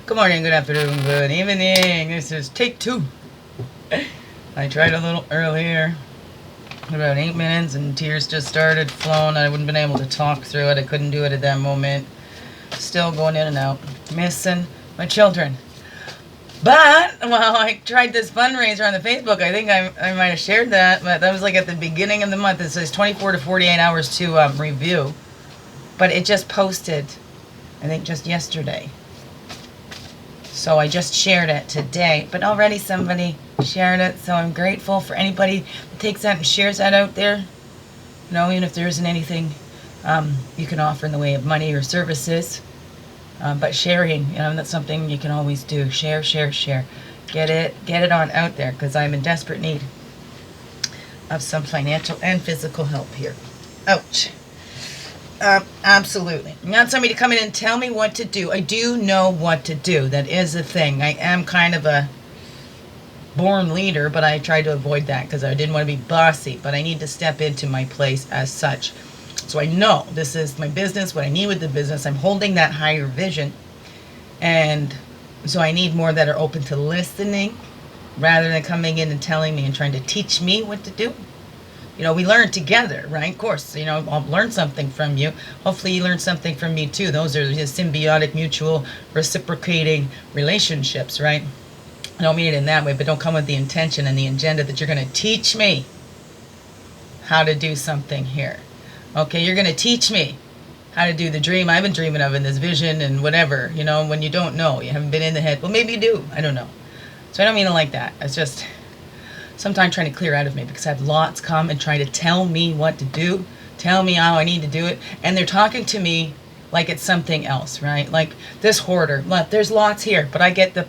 Good morning, good afternoon, good evening. This is take 2. I tried a little earlier, about 8 minutes, and tears just started flowing. I wouldn't been able to talk through it. I couldn't do it at that moment. Still going in and out, missing my children. But, well, I tried this fundraiser on the Facebook. I think I might have shared that, but that was like at the beginning of the month. It says 24 to 48 hours to review. But it just posted, I think, just yesterday. So I just shared it today, but already somebody shared it, so I'm grateful for anybody that takes that and shares that out there. You know, even if there isn't anything you can offer in the way of money or services, but sharing, you know, that's something you can always do. Share, share, share. Get it on out there, because I'm in desperate need of some financial and physical help here. Ouch. Absolutely. Not somebody to come in and tell me what to do. I do know what to do. That is the thing. I am kind of a born leader, but I try to avoid that because I didn't want to be bossy. But I need to step into my place as such. So I know this is my business, what I need with the business. I'm holding that higher vision. And so I need more that are open to listening rather than coming in and telling me and trying to teach me what to do. You know, we learn together, right? Of course, you know, I'll learn something from you. Hopefully you learn something from me too. Those are the symbiotic, mutual, reciprocating relationships, right? I don't mean it in that way, but don't come with the intention and the agenda that you're going to teach me how to do something here. Okay, you're going to teach me how to do the dream I've been dreaming of in this vision and whatever, you know, when you don't know. You haven't been in the head. Well, maybe you do. I don't know. So I don't mean it like that. It's just sometimes trying to clear out of me because I have lots come and trying to tell me what to do, tell me how I need to do it, and they're talking to me like it's something else, right? Like this hoarder. Look, there's lots here, but I get the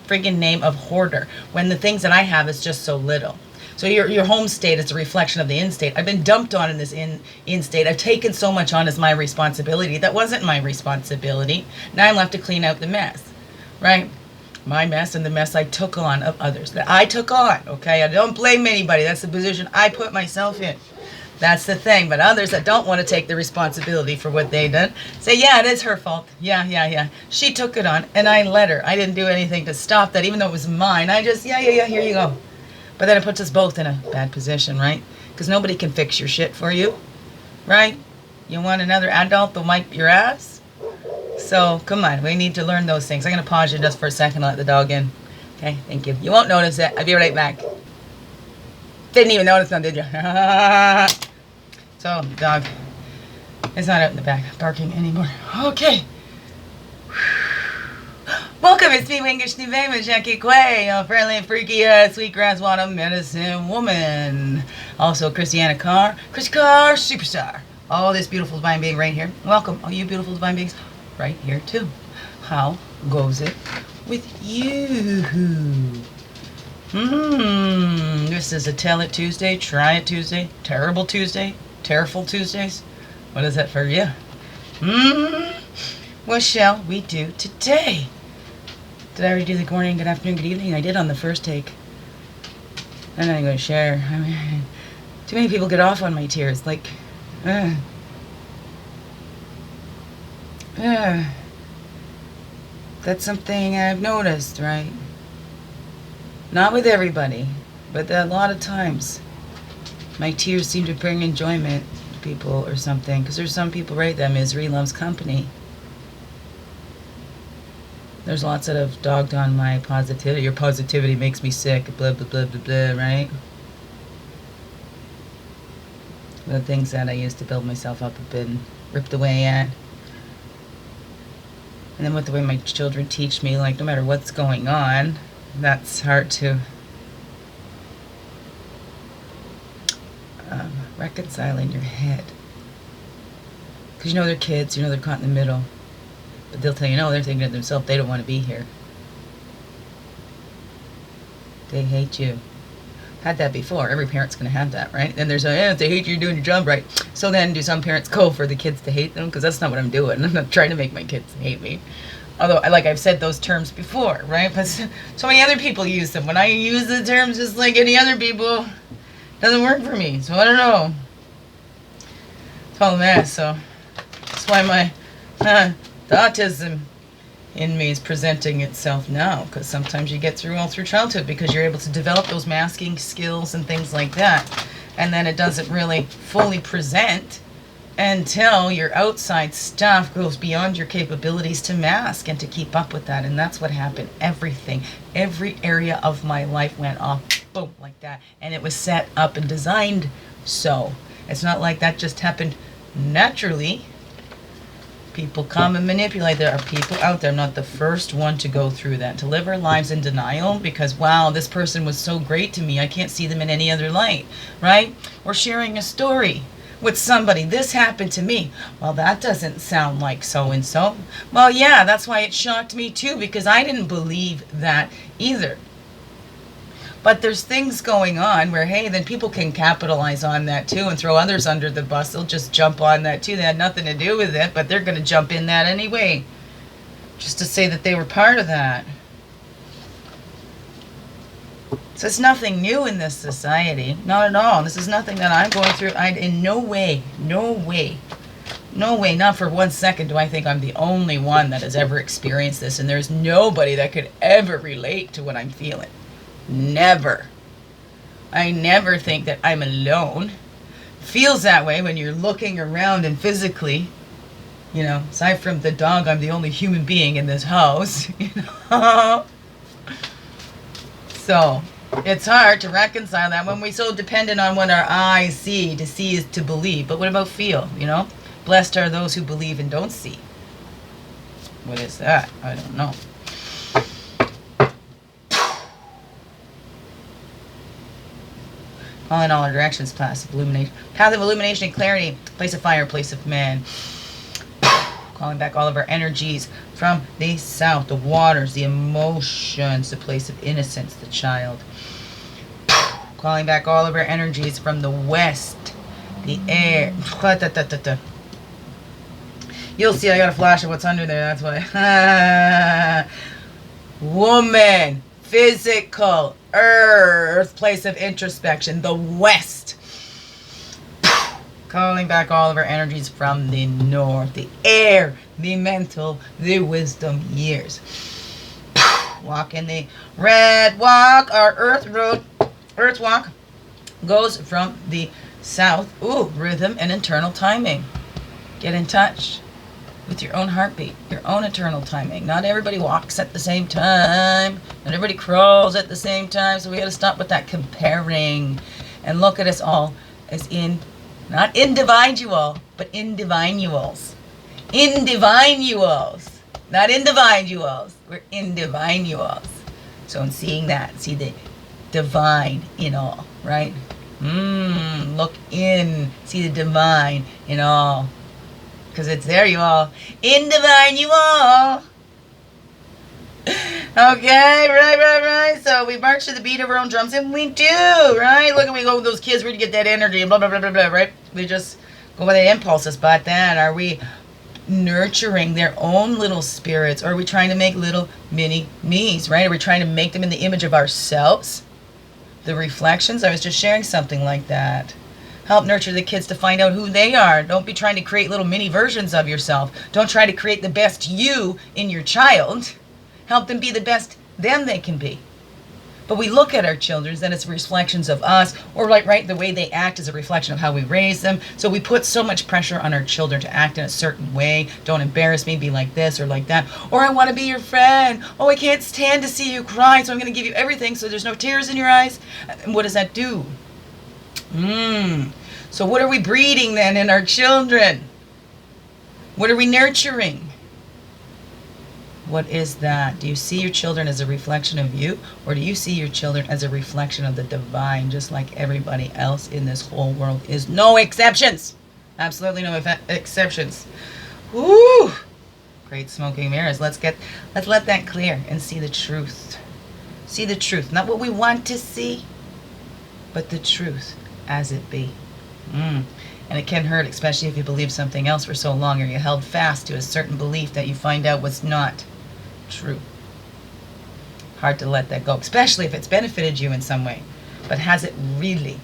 friggin' name of hoarder when the things that I have is just so little. So your home state is a reflection of the in state. I've been dumped on in this in state. I've taken so much on as my responsibility. That wasn't my responsibility. Now I'm left to clean out the mess, right? My mess and the mess I took on of others. That I took on, okay? I don't blame anybody. That's the position I put myself in. That's the thing. But others that don't want to take the responsibility for what they done say, yeah, it is her fault. Yeah. She took it on, and I let her. I didn't do anything to stop that, even though it was mine. I just, yeah, here you go. But then it puts us both in a bad position, right? Because nobody can fix your shit for you, right? You want another adult to wipe your ass? So, come on, we need to learn those things. I'm going to pause you just for a second and let the dog in. Okay, thank you. You won't notice it. I'll be right back. Didn't even notice them, did you? So, dog is not out in the back barking anymore. Okay. Welcome, it's me, Wingish Nivema, Jackie Quay, a friendly and freaky sweetgrass water medicine woman. Also, Christiana Carr, Chris Carr, superstar. All this beautiful divine being right here. Welcome, all you beautiful divine beings, right here too. How goes it with you? This is a Tell It Tuesday, Try It Tuesday, Terrible Tuesday, Terrible Tuesdays. What is that for you? What shall we do today? Did I already do the good morning, good afternoon, good evening? I did on the first take. I'm not going to share. I mean, too many people get off on my tears. Like, that's something I've noticed, right? Not with everybody, but a lot of times my tears seem to bring enjoyment to people or something. Because there's some people, right, that misery loves company. There's lots that have dogged on my positivity. Your positivity makes me sick, blah, blah, blah, blah, blah, right? The things that I used to build myself up have been ripped away at. And then with the way my children teach me, like, no matter what's going on, that's hard to reconcile in your head. Because you know they're kids, you know they're caught in the middle. But they'll tell you, no, they're thinking of themselves. They don't want to be here. They hate you. Had that before. Every parent's going to have that, right? And there's if they hate you, you're doing your job right. So then do some parents go for the kids to hate them? Because that's not what I'm doing. I'm not trying to make my kids hate me. Although, like I've said those terms before, right? But so many other people use them. When I use the terms just like any other people, it doesn't work for me. So I don't know. It's all a mess. So that's why my the autism in me is presenting itself now, because sometimes you get through all through childhood because you're able to develop those masking skills and things like that, and then it doesn't really fully present until your outside stuff goes beyond your capabilities to mask and to keep up with that. And that's what happened. Every area of my life went off, boom, like that, and it was set up and designed so. It's not like that just happened naturally. People come and manipulate. There are people out there. I'm not the first one to go through that, to live our lives in denial because, wow, this person was so great to me, I can't see them in any other light, right? Or sharing a story with somebody. This happened to me. Well, that doesn't sound like so-and-so. Well, yeah, that's why it shocked me too, because I didn't believe that either. But there's things going on where, hey, then people can capitalize on that too and throw others under the bus. They'll just jump on that too. They had nothing to do with it, but they're going to jump in that anyway, just to say that they were part of that. So it's nothing new in this society. Not at all. This is nothing that I'm going through. In no way, not for 1 second do I think I'm the only one that has ever experienced this. And there's nobody that could ever relate to what I'm feeling. Never. I never think that I'm alone. Feels that way when you're looking around and physically, you know, aside from the dog, I'm the only human being in this house, you know. So it's hard to reconcile that when we're so dependent on what our eyes see. To see is to believe. But what about feel, you know? Blessed are those who believe and don't see. What is that? I don't know. All in all directions, path of illumination and clarity, place of fire, place of man. Calling back all of our energies from the south, the waters, the emotions, the place of innocence, the child. Calling back all of our energies from the west, the air. You'll see I got a flash of what's under there, that's why. Woman, physical, earth, place of introspection, the west. Calling back all of our energies from the north, the air, the mental, the wisdom years. Walking the red walk, our earth road, earth walk goes from the south. Ooh, rhythm and internal timing. Get in touch with your own heartbeat, your own eternal timing. Not everybody walks at the same time. Not everybody crawls at the same time. So we got to stop with that comparing and look at us all as in, not individual, but individuals. Individuals. Not individuals. We're individuals. So in seeing that, see the divine in all, right? Look in, see the divine in all. Because it's there, you all. In divine, you all. Okay, right. So we march to the beat of our own drums, and we do, right? Look, we go with those kids, where to get that energy, and blah, blah, blah, blah, blah, right? We just go with the impulses. But then, are we nurturing their own little spirits, or are we trying to make little mini me's, right? Are we trying to make them in the image of ourselves? The reflections? I was just sharing something like that. Help nurture the kids to find out who they are. Don't be trying to create little mini versions of yourself. Don't try to create the best you in your child. Help them be the best them they can be. But we look at our children, then it's reflections of us, or like, right, the way they act is a reflection of how we raise them. So we put so much pressure on our children to act in a certain way. Don't embarrass me, be like this or like that. Or I want to be your friend. Oh, I can't stand to see you cry, so I'm going to give you everything so there's no tears in your eyes. And what does that do? So what are we breeding then in our children? What are we nurturing? What is that? Do you see your children as a reflection of you? Or do you see your children as a reflection of the divine, just like everybody else in this whole world is? No exceptions. Absolutely no exceptions. Woo! Great smoking mirrors. Let's let that clear and see the truth. See the truth. Not what we want to see, but the truth as it be. And it can hurt, especially if you believe something else for so long, or you held fast to a certain belief that you find out was not true. Hard to let that go, especially if it's benefited you in some way. But has it really?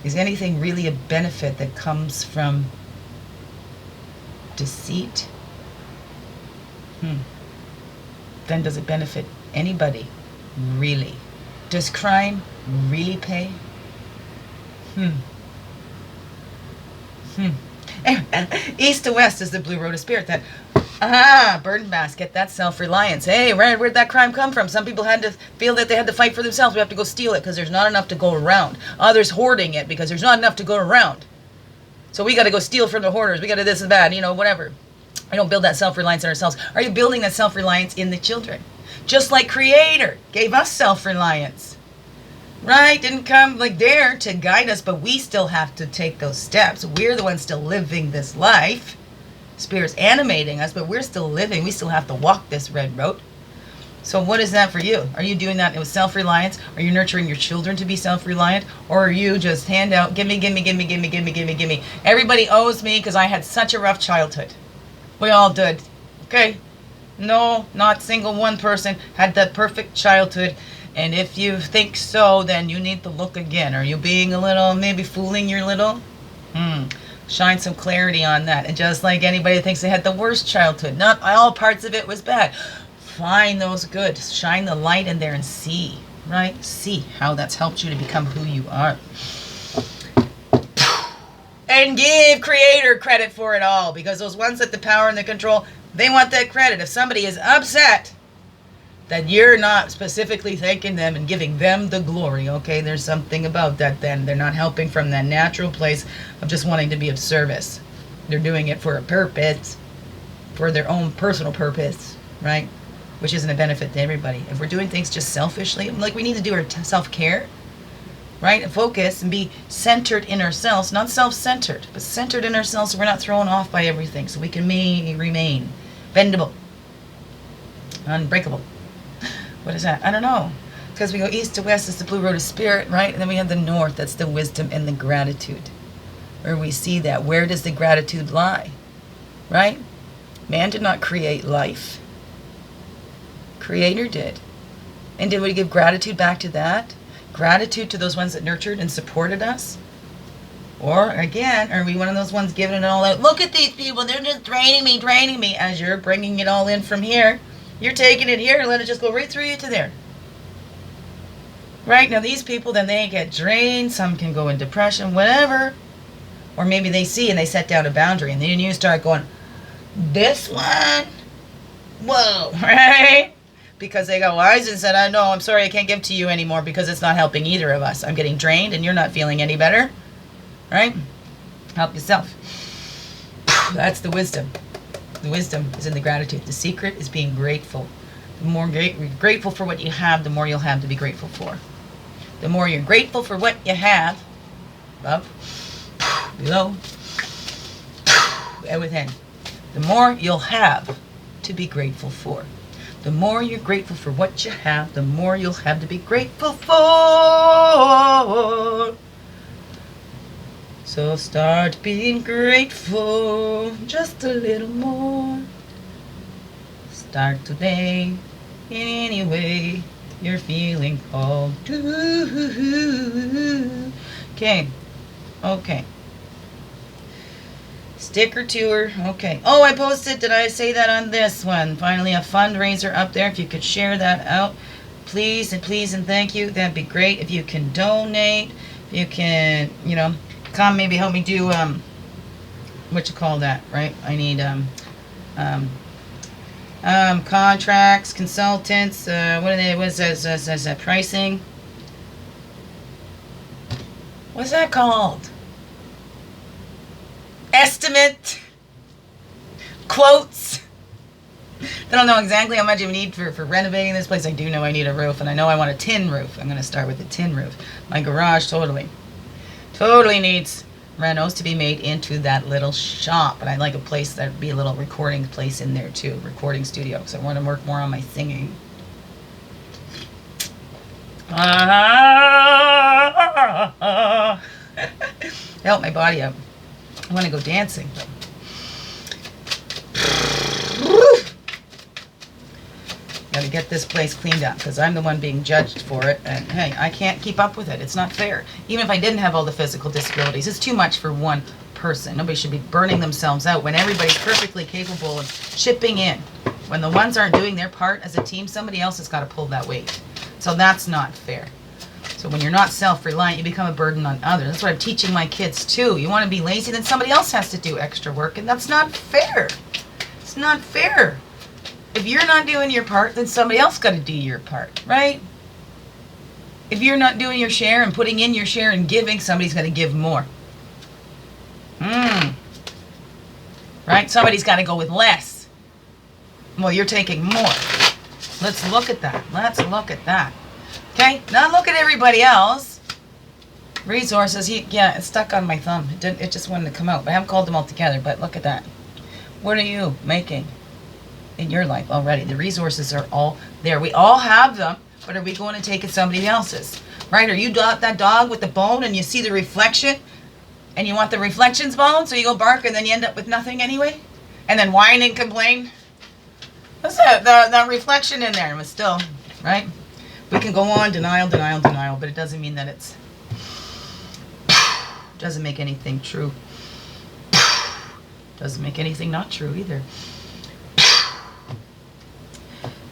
Is anything really a benefit that comes from deceit? Then does it benefit anybody? Really? Does crime really pay? East to west is the blue road of spirit. That burden basket, that's self-reliance. Hey, where'd that crime come from? Some people had to feel that they had to fight for themselves. We have to go steal it because there's not enough to go around. Others hoarding it because there's not enough to go around. So we got to go steal from the hoarders. We got to this and that, whatever. We don't build that self-reliance in ourselves. Are you building that self-reliance in the children? Just like Creator gave us self-reliance. Right? Didn't come like there to guide us, but we still have to take those steps. We're the ones still living this life. Spirit's animating us, but we're still living. We still have to walk this red road. So what is that for you? Are you doing that with self-reliance? Are you nurturing your children to be self-reliant? Or are you just hand out, gimme, gimme, gimme, gimme, gimme, gimme, gimme. Everybody owes me because I had such a rough childhood. We all did. Okay? No, not single one person had that perfect childhood. And if you think so, then you need to look again. Are you being a little, maybe fooling your little? Shine some clarity on that. And just like anybody thinks they had the worst childhood, not all parts of it was bad. Find those good. Shine the light in there and see, right? See how that's helped you to become who you are. And give Creator credit for it all. Because those ones with the power and the control, they want that credit. If somebody is upset that you're not specifically thanking them and giving them the glory, okay, there's something about that then. They're not helping from that natural place of just wanting to be of service. They're doing it for a purpose, for their own personal purpose, right? Which isn't a benefit to everybody. If we're doing things just selfishly, like we need to do our self-care, right? And focus and be centered in ourselves, not self-centered, but centered in ourselves so we're not thrown off by everything, so we can remain bendable, unbreakable. What is that? I don't know. Because we go east to west, it's the blue road of spirit, right? And then we have the north, that's the wisdom and the gratitude. Where we see that. Where does the gratitude lie? Right? Man did not create life. Creator did. And did we give gratitude back to that? Gratitude to those ones that nurtured and supported us? Or, again, are we one of those ones giving it all out? Look at these people, they're just draining me, as you're bringing it all in from here. You're taking it here and let it just go right through you to there. Right? Now these people, then they get drained. Some can go in depression, whatever. Or maybe they see and they set down a boundary. And then you start going, this one? Whoa, right? Because they got wise and said, I know, I'm sorry, I can't give to you anymore because it's not helping either of us. I'm getting drained and you're not feeling any better. Right? Help yourself. That's the wisdom. The wisdom is in the gratitude. The secret is being grateful. The more grateful for what you have, the more you'll have to be grateful for. The more you're grateful for what you have, above, below, and within, the more you'll have to be grateful for. The more you're grateful for what you have, the more you'll have to be grateful for. So start being grateful just a little more. Start today in any way you're feeling called to. Okay. Sticker tour. Okay. Oh, I posted. Did I say that on this one? Finally, a fundraiser up there. If you could share that out, please and thank you. That'd be great. If you can donate, if you can, come maybe help me do what you call that, right? I need contracts, consultants, what's that pricing? What's that called? Estimate, quotes. I don't know exactly how much you need for renovating this place. I do know I need a roof, and I know I want a tin roof. I'm going to start with a tin roof. My garage totally needs renos to be made into that little shop. And I'd like a place that would be a little recording place in there too, recording studio, because I want to work more on my singing. Help my body out. I want to go dancing. Got to get this place cleaned up because I'm the one being judged for it. And hey, I can't keep up with it. It's not fair. Even if I didn't have all the physical disabilities, it's too much for one person. Nobody should be burning themselves out when everybody's perfectly capable of chipping in When the ones aren't doing their part as a team, somebody else has got to pull that weight. So that's not fair. So when you're not self-reliant, you become a burden on others. That's what I'm teaching my kids too. You want to be lazy, then somebody else has to do extra work, and that's not fair. It's not fair. If you're not doing your part, then somebody else got to do your part, right? If you're not doing your share and putting in your share and giving, somebody's got to give more. Right? Somebody's got to go with less. Well, you're taking more. Let's look at that. Let's look at that. Okay? Now look at everybody else. Resources. Yeah, it's stuck on my thumb. It just wanted to come out. But I haven't called them all together. But look at that. What are you making in your life already? The resources are all there. We all have them. But are we going to take it somebody else's? Right? Are you that dog with the bone and you see the reflection? And you want the reflections bone, so you go bark and then you end up with nothing anyway? And then whine and complain? What's that reflection in there? But still, right? We can go on, denial, denial, denial, but it doesn't mean that it's... doesn't make anything true. Doesn't make anything not true either.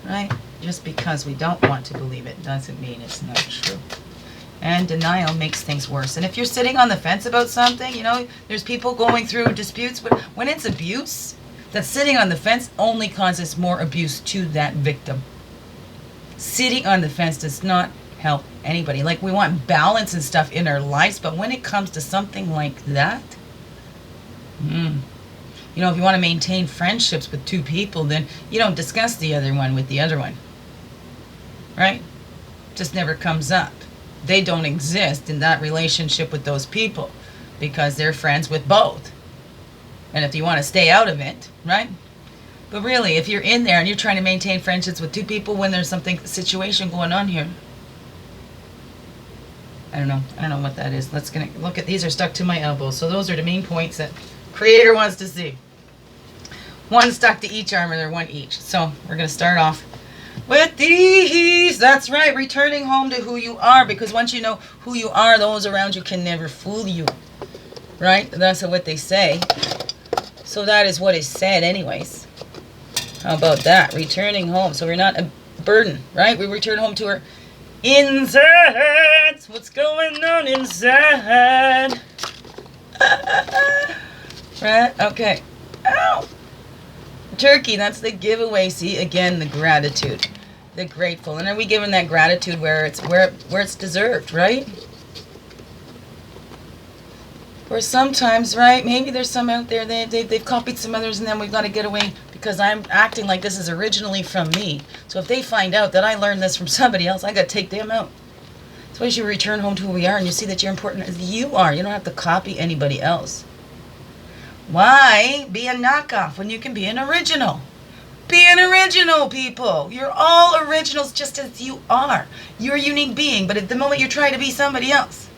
Right? Just because we don't want to believe it doesn't mean it's not true. And denial makes things worse. And if you're sitting on the fence about something, you know, there's people going through disputes, but when it's abuse, that sitting on the fence only causes more abuse to that victim. Sitting on the fence does not help anybody. Like, we want balance and stuff in our lives, but when it comes to something like that, you know, if you want to maintain friendships with two people, then you don't discuss the other one with the other one. Right? Just never comes up. They don't exist in that relationship with those people because they're friends with both. And if you want to stay out of it, right? But really, if you're in there and you're trying to maintain friendships with two people when there's situation going on here, I don't know what that is. Let's look at, these are stuck to my elbow. So those are the main points that Creator wants to see. One stuck to each arm, or they're one each. So we're going to start off with these. That's right, returning home to who you are, because once you know who you are, those around you can never fool you. Right? That's what they say. So that is what is said anyways. How about that? Returning home. So we're not a burden, right? We return home to our insides. What's going on inside? Right? Okay. Ow! Turkey, that's the giveaway. See, again, the gratitude, the grateful. And are we giving that gratitude where it's deserved, right? Or sometimes, right, maybe there's some out there, they've copied some others, and then we've got to get away because I'm acting like this is originally from me. So if they find out that I learned this from somebody else, I got to take them out. That's why you return home to who we are, and you see that you're important as you are. You don't have to copy anybody else. Why be a knockoff when you can be an original? Be an original, people. You're all originals just as you are. You're a unique being, but at the moment you try to be somebody else,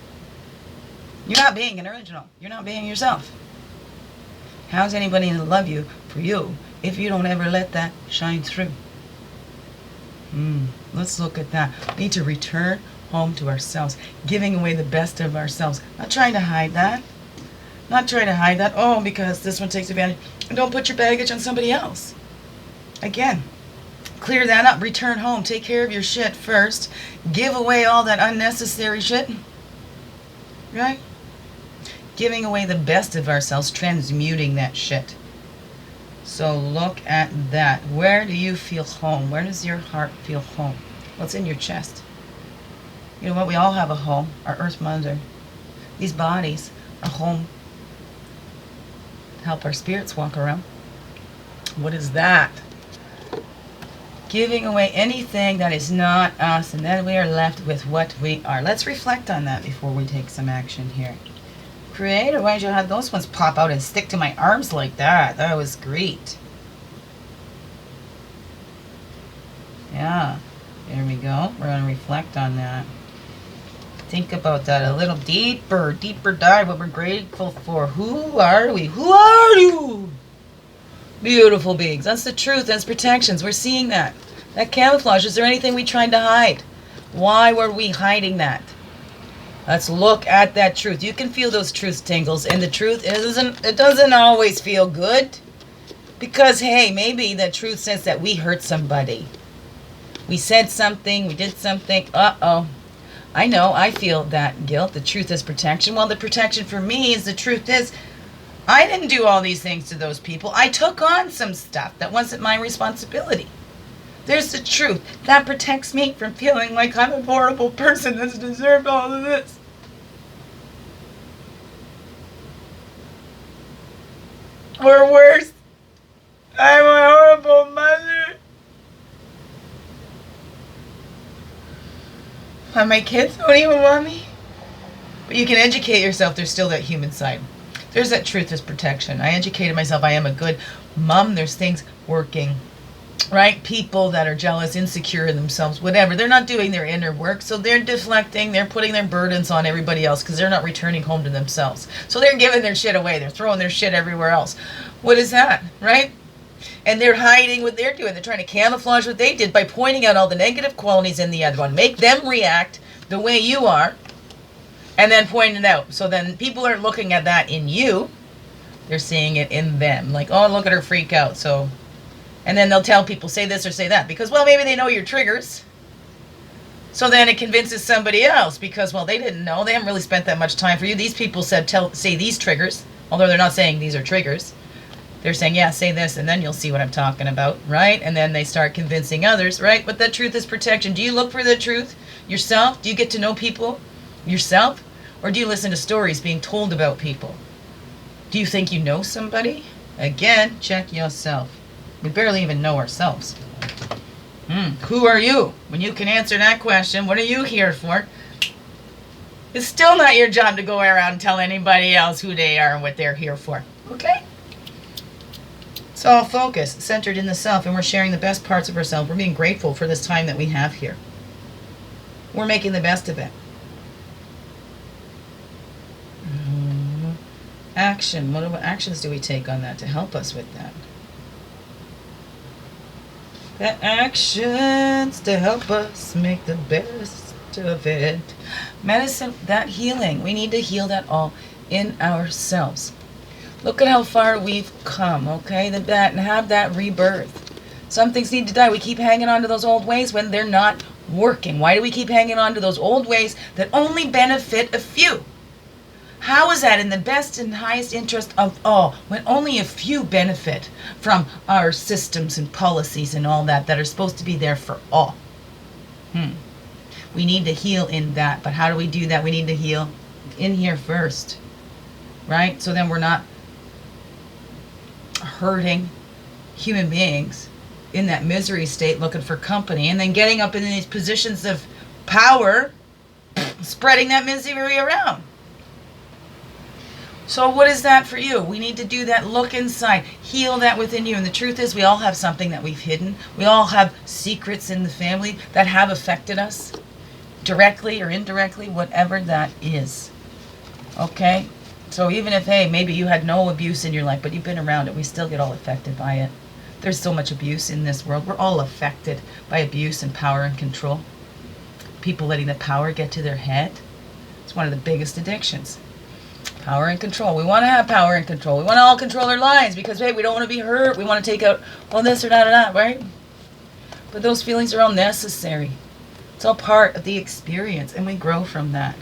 you're not being an original. You're not being yourself. How's anybody going to love you for you if you don't ever let that shine through? Let's look at that. We need to return home to ourselves, giving away the best of ourselves. Not trying to hide that. Not trying to hide that. Oh, because this one takes advantage. Don't put your baggage on somebody else. Again, clear that up. Return home. Take care of your shit first. Give away all that unnecessary shit. Right? Giving away the best of ourselves. Transmuting that shit. So look at that. Where do you feel home? Where does your heart feel home? What's in your chest? You know what? We all have a home. Our Earth Mother. These bodies are home. Help our spirits walk around. What is that? Giving away anything that is not us, and then we are left with what we are. Let's reflect on that before we take some action here. Creator, why did you have those ones pop out and stick to my arms like that? That was great. Yeah, there we go. We're going to reflect on that. Think about that a little deeper dive, what we're grateful for. Who are we? Who are you? Beautiful beings. That's the truth. That's protections. We're seeing that. That camouflage. Is there anything we tried to hide? Why were we hiding that? Let's look at that truth. You can feel those truth tingles, and the truth it doesn't always feel good. Because, hey, maybe the truth says that we hurt somebody. We said something, we did something. Uh-oh. I know, I feel that guilt. The truth is protection. Well, the protection for me is the truth is I didn't do all these things to those people. I took on some stuff that wasn't my responsibility. There's the truth. That protects me from feeling like I'm a horrible person that's deserved all of this. Or worse, I'm a horrible mother. And my kids don't even want me. But you can educate yourself. There's still that human side. There's that truth is protection. I educated myself. I am a good mom. There's things working. Right? People that are jealous, insecure in themselves, whatever. They're not doing their inner work. So they're deflecting. They're putting their burdens on everybody else because they're not returning home to themselves. So they're giving their shit away. They're throwing their shit everywhere else. What is that? Right? And they're hiding what they're doing. They're trying to camouflage what they did by pointing out all the negative qualities in the other one. Make them react the way you are. And then point it out. So then people aren't looking at that in you. They're seeing it in them. Like, oh, look at her freak out. So, and then they'll tell people, say this or say that. Because, well, maybe they know your triggers. So then it convinces somebody else. Because, well, they didn't know. They haven't really spent that much time for you. These people said, say these triggers. Although they're not saying these are triggers. They're saying, yeah, say this, and then you'll see what I'm talking about, right? And then they start convincing others, right? But that truth is protection. Do you look for the truth yourself? Do you get to know people yourself? Or do you listen to stories being told about people? Do you think you know somebody? Again, check yourself. We barely even know ourselves. Who are you? When you can answer that question, what are you here for? It's still not your job to go around and tell anybody else who they are and what they're here for. Okay? It's all focused, centered in the self, and we're sharing the best parts of ourselves. We're being grateful for this time that we have here. We're making the best of it. Action. What actions do we take on that to help us with that? The actions to help us make the best of it. Medicine, that healing. We need to heal that all in ourselves. Look at how far we've come, okay? And have that rebirth. Some things need to die. We keep hanging on to those old ways when they're not working. Why do we keep hanging on to those old ways that only benefit a few? How is that in the best and highest interest of all when only a few benefit from our systems and policies and all that are supposed to be there for all? We need to heal in that. But how do we do that? We need to heal in here first, right? So then we're not hurting human beings in that misery state looking for company and then getting up in these positions of power, spreading that misery around. So what is that for you? We need to do that. Look inside. Heal that within you. And the truth is we all have something that we've hidden. We all have secrets in the family that have affected us directly or indirectly, whatever that is. Okay? So even if, hey, maybe you had no abuse in your life, but you've been around it, we still get all affected by it. There's so much abuse in this world. We're all affected by abuse and power and control. People letting the power get to their head. It's one of the biggest addictions. Power and control. We want to have power and control. We want to all control our lives because, hey, we don't want to be hurt. We want to take out all this or that or that, right? But those feelings are all necessary. It's all part of the experience, and we grow from that.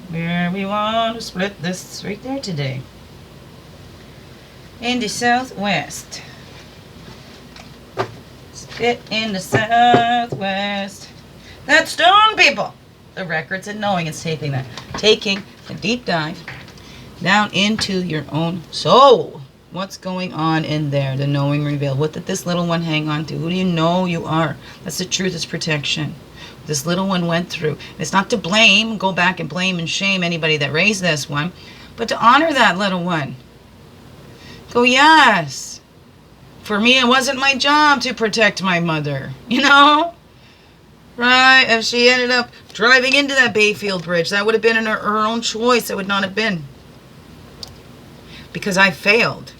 Where we want to split this right there today. In the southwest. Split in the southwest. That's stone, people. The records and knowing it's taking that. Taking a deep dive down into your own soul. What's going on in there? The knowing revealed. What did this little one hang on to? Who do you know you are? That's the truth. It's protection. This little one went through. It's not to blame, go back and blame and shame anybody that raised this one, but to honor that little one. Go, yes. For me, it wasn't my job to protect my mother. You know? Right? If she ended up driving into that Bayfield Bridge, that would have been her own choice. It would not have been. Because I failed.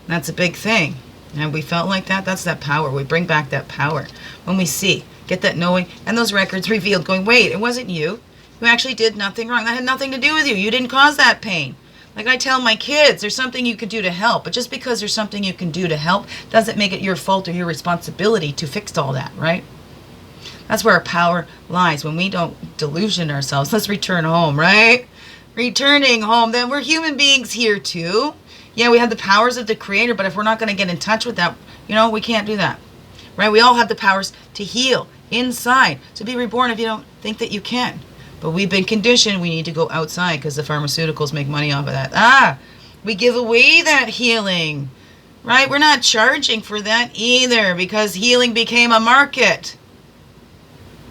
That's a big thing. And we felt like that. That's that power. We bring back that power. When we see, get that knowing, and those records revealed going, wait, it wasn't you. You actually did nothing wrong. That had nothing to do with you. You didn't cause that pain. Like I tell my kids, there's something you can do to help. But just because there's something you can do to help doesn't make it your fault or your responsibility to fix all that, right? That's where our power lies. When we don't delusion ourselves, let's return home, right? Returning home, then we're human beings here too. Yeah, we have the powers of the Creator, but if we're not going to get in touch with that, we can't do that, right? We all have the powers to heal inside, to be reborn if you don't think that you can. But we've been conditioned, we need to go outside because the pharmaceuticals make money off of that. We give away that healing, right? We're not charging for that either because healing became a market.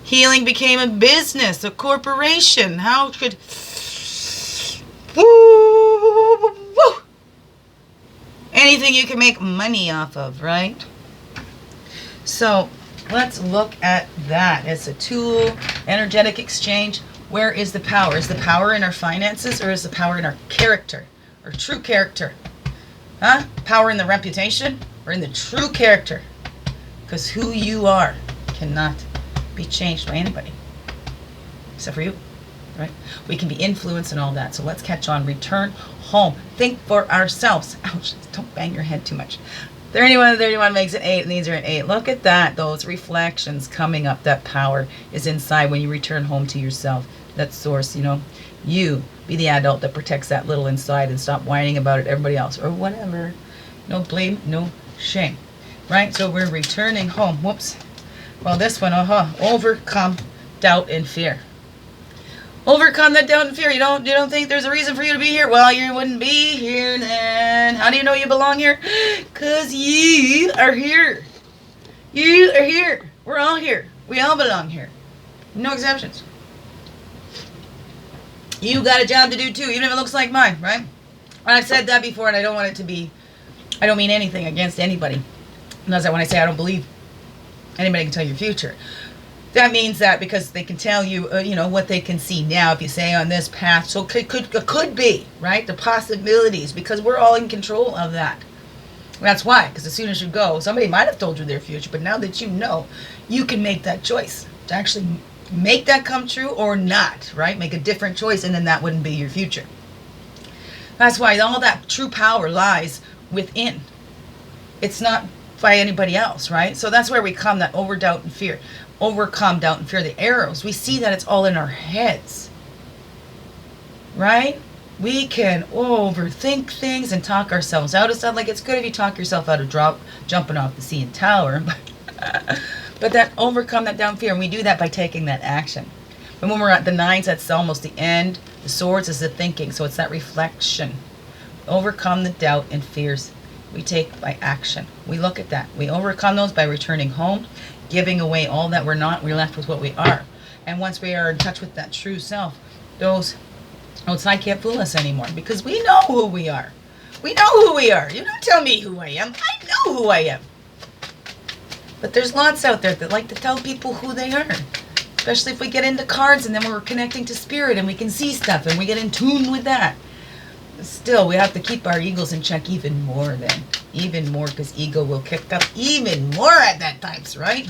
Healing became a business, a corporation. How could... anything you can make money off of, right? So let's look at that. It's a tool, energetic exchange. Where is the power? Is the power in our finances or is the power in our character, our true character? Power in the reputation or in the true character? Because who you are cannot be changed by anybody except for you, right? We can be influenced and all that. So let's catch on. Return home. Think for ourselves. Ouch, don't bang your head too much. 31 makes it 8, and these are an 8. Look at that, those reflections coming up. That power is inside when you return home to yourself. That source, you be the adult that protects that little inside and stop whining about it, everybody else, or whatever. No blame, no shame, right? So we're returning home. Whoops. Well, this one, overcome doubt and fear. Overcome that doubt and fear. You don't think there's a reason for you to be here? Well, you wouldn't be here then. How do you know you belong here? Because you are here. You are here. We're all here. We all belong here. No exceptions. You got a job to do too, even if it looks like mine, right? And I've said that before, and I don't want it to be, I don't mean anything against anybody. And that's when I say I don't believe anybody can tell your future. That means that because they can tell you, what they can see now. If you say on this path, so could be, right? The possibilities, because we're all in control of that. That's why, because as soon as you go, somebody might have told you their future, but now that you know, you can make that choice to actually make that come true or not, right? Make a different choice, and then that wouldn't be your future. That's why all that true power lies within. It's not by anybody else, right? So that's where we come, that doubt and fear. Overcome doubt and fear. The arrows, we see that it's all in our heads, right? We can overthink things and talk ourselves out of stuff. Like, it's good if you talk yourself out of jumping off the CN Tower, but that overcome that doubt and fear, and we do that by taking that action. And when we're at the 9s, that's almost the end. The swords is the thinking, so it's that reflection. Overcome the doubt and fears we take by action. We look at that. We overcome those by returning home, giving away all that we're not. We're left with what we are. And once we are in touch with that true self, those outside can't fool us anymore, because we know who we are. We know who we are. You don't tell me who I am. I know who I am. But there's lots out there that like to tell people who they are. Especially if we get into cards and then we're connecting to spirit and we can see stuff and we get in tune with that. Still, we have to keep our egos in check even more then. Even more, because ego will kick up even more at that times, right?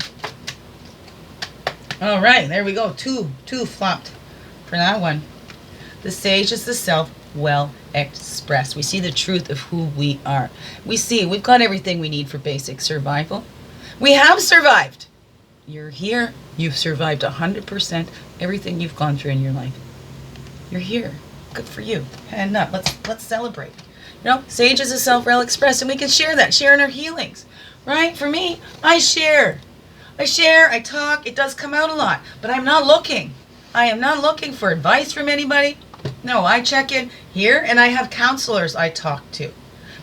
All right, there we go. Two flopped for that one. The sage is the self well expressed. We see the truth of who we are. We see we've got everything we need for basic survival. We have survived. You're here. You've survived 100% everything you've gone through in your life. You're here. Good for you. Hand up. Let's celebrate. Sage is a self well expressed, and we can share that. Share in our healings, right? For me, I share. I talk. It does come out a lot, but I'm not looking. I am not looking for advice from anybody. No, I check in here, and I have counselors I talk to.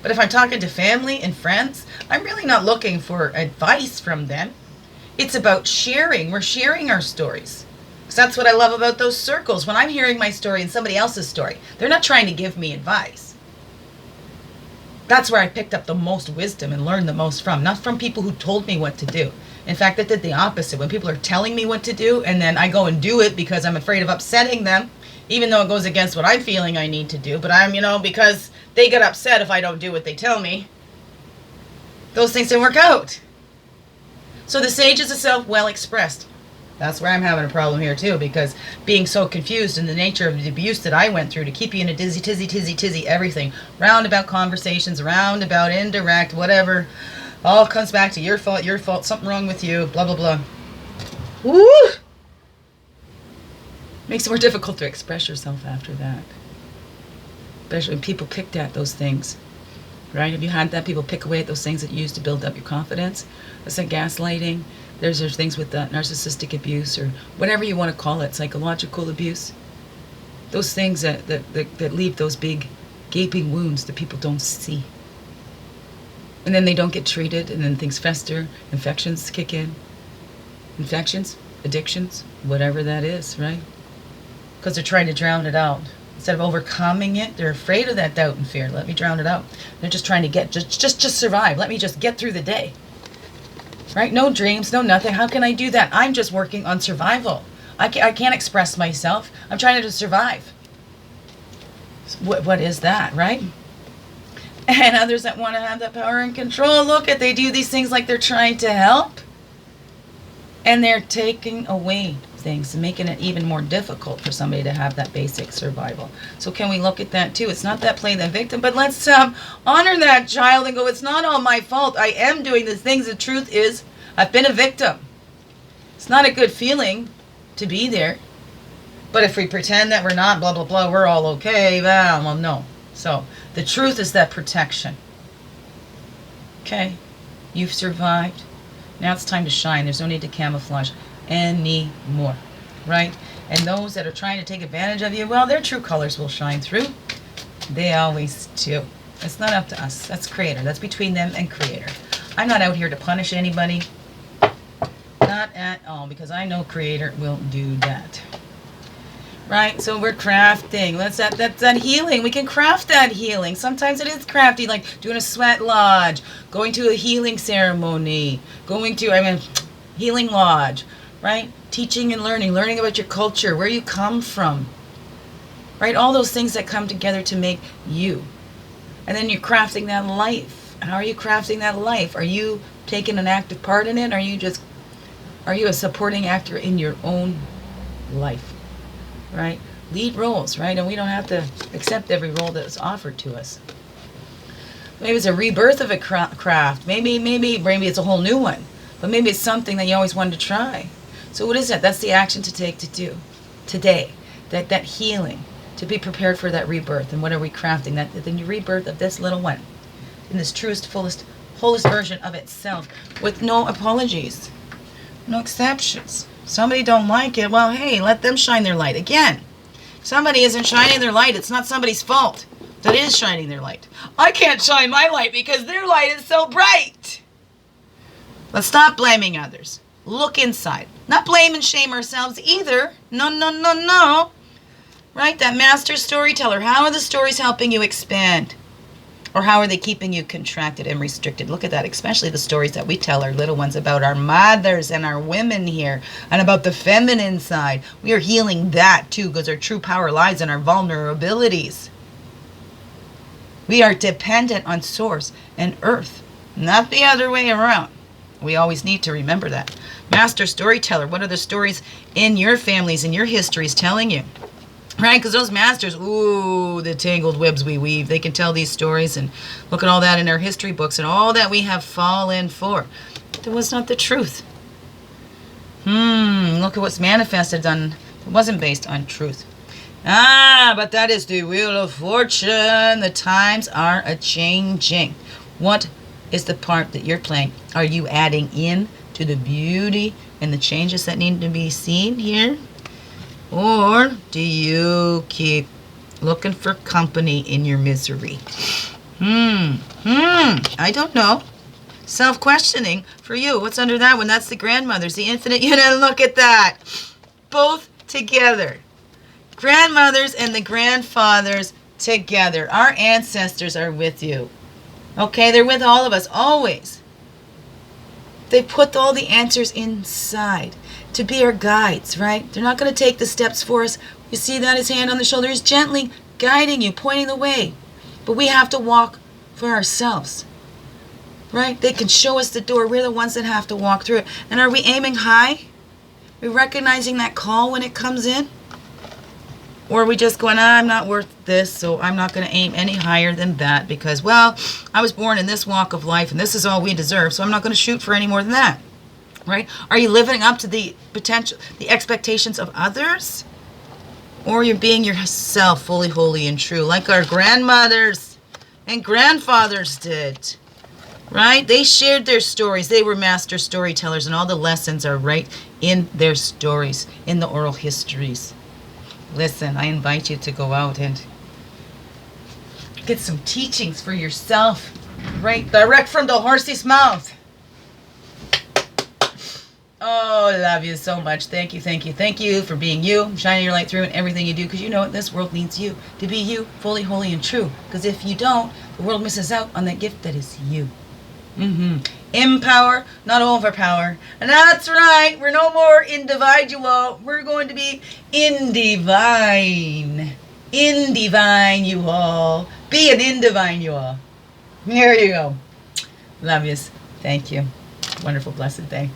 But if I'm talking to family and friends, I'm really not looking for advice from them. It's about sharing. We're sharing our stories. Because that's what I love about those circles. When I'm hearing my story and somebody else's story, they're not trying to give me advice. That's where I picked up the most wisdom and learned the most from. Not from people who told me what to do. In fact, I did the opposite. When people are telling me what to do, and then I go and do it because I'm afraid of upsetting them, even though it goes against what I'm feeling I need to do. But I'm, because they get upset if I don't do what they tell me. Those things didn't work out. So the sage is a self well expressed. That's where I'm having a problem here too, because being so confused in the nature of the abuse that I went through to keep you in a dizzy, tizzy, everything. Roundabout conversations, roundabout, indirect, whatever. All comes back to your fault, something wrong with you, blah, blah, blah. Woo! Makes it more difficult to express yourself after that. Especially when people picked at those things. Right? Have you had that? People pick away at those things that you used to build up your confidence? That's like gaslighting. There's things with narcissistic abuse, or whatever you want to call it, psychological abuse. Those things that leave those big gaping wounds that people don't see. And then they don't get treated, and then things fester, infections kick in. Infections, addictions, whatever that is, right? Because they're trying to drown it out. Instead of overcoming it, they're afraid of that doubt and fear. Let me drown it out. They're just trying to just survive. Let me just get through the day. Right? No dreams, no nothing. How can I do that? I'm just working on survival. I can't express myself. I'm trying to just survive. What is that, right? And others that want to have that power and control, look at, they do these things like they're trying to help. And they're taking away things and making it even more difficult for somebody to have that basic survival. So can we look at that too? It's not that play the victim, but let's honor that child and go, it's not all my fault. I am doing the things. The truth is, I've been a victim. It's not a good feeling to be there. But if we pretend that we're not, blah, blah, blah, we're all okay, well, no. So the truth is that protection. Okay, you've survived. Now it's time to shine. There's no need to camouflage anymore, right? And those that are trying to take advantage of you, well, their true colors will shine through. They always do. It's not up to us. That's Creator. That's between them and Creator. I'm not out here to punish anybody. Not at all, because I know Creator will do that. Right? So we're crafting. That's that healing. We can craft that healing. Sometimes it is crafty, like doing a sweat lodge, going to a healing ceremony, healing lodge, right? Teaching and learning about your culture, where you come from, right? All those things that come together to make you. And then you're crafting that life. How are you crafting that life? Are you taking an active part in it? Are you a supporting actor in your own life? Right? Lead roles, right? And we don't have to accept every role that's offered to us. Maybe it's a rebirth of a craft. Maybe it's a whole new one. But maybe it's something that you always wanted to try. So what is that? That's the action to take to do today. That healing. To be prepared for that rebirth. And what are we crafting? The new rebirth of this little one. In this truest, fullest version of itself. With no apologies. No exceptions. Somebody don't like it, well, hey, let them shine their light. Again, if somebody isn't shining their light, it's not somebody's fault that is shining their light. I can't shine my light because their light is so bright. Let's stop blaming others. Look inside. Not blame and shame ourselves either. No. Right? That master storyteller. How are the stories helping you expand? Or how are they keeping you contracted and restricted? Look at that, especially the stories that we tell our little ones about our mothers and our women here, and about the feminine side. We are healing that too, because our true power lies in our vulnerabilities. We are dependent on Source and Earth, not the other way around. We always need to remember that. Master storyteller, what are the stories in your families, in your histories telling you? Right, because those masters, ooh, the tangled webs we weave. They can tell these stories and look at all that in our history books and all that we have fallen for. That was not the truth. Look at what's manifested on. It wasn't based on truth. But that is the wheel of fortune. The times are a-changing. What is the part that you're playing? Are you adding in to the beauty and the changes that need to be seen here? Or do you keep looking for company in your misery? I don't know. Self-questioning for you. What's under that one? That's the grandmothers, the infinite unit. Look at that. Both together. Grandmothers and the grandfathers together. Our ancestors are with you. Okay, they're with all of us, always. They put all the answers inside to be our guides, right? They're not going to take the steps for us. You see that? His hand on the shoulder is gently guiding you, pointing the way. But we have to walk for ourselves, right? They can show us the door. We're the ones that have to walk through it. And are we aiming high? Are we recognizing that call when it comes in? Or are we just going, I'm not worth this, so I'm not going to aim any higher than that because, well, I was born in this walk of life and this is all we deserve, so I'm not going to shoot for any more than that, right? Are you living up to the potential, the expectations of others? Or you're being yourself, fully, holy, and true, like our grandmothers and grandfathers did, right? They shared their stories. They were master storytellers, and all the lessons are right in their stories, in the oral histories. Listen, I invite you to go out and get some teachings for yourself, right? Direct from the horse's mouth. Oh, love you so much. Thank you, thank you, thank you for being you, shining your light through in everything you do, because you know what? This world needs you to be you, fully, holy, and true. Because if you don't, the world misses out on that gift that is you. Empower, not overpower. And that's right, we're no more individual. We're going to be in divine. In divine, you all. Be an in divine, you all. There you go. Love yous. Thank you. Wonderful, blessed day.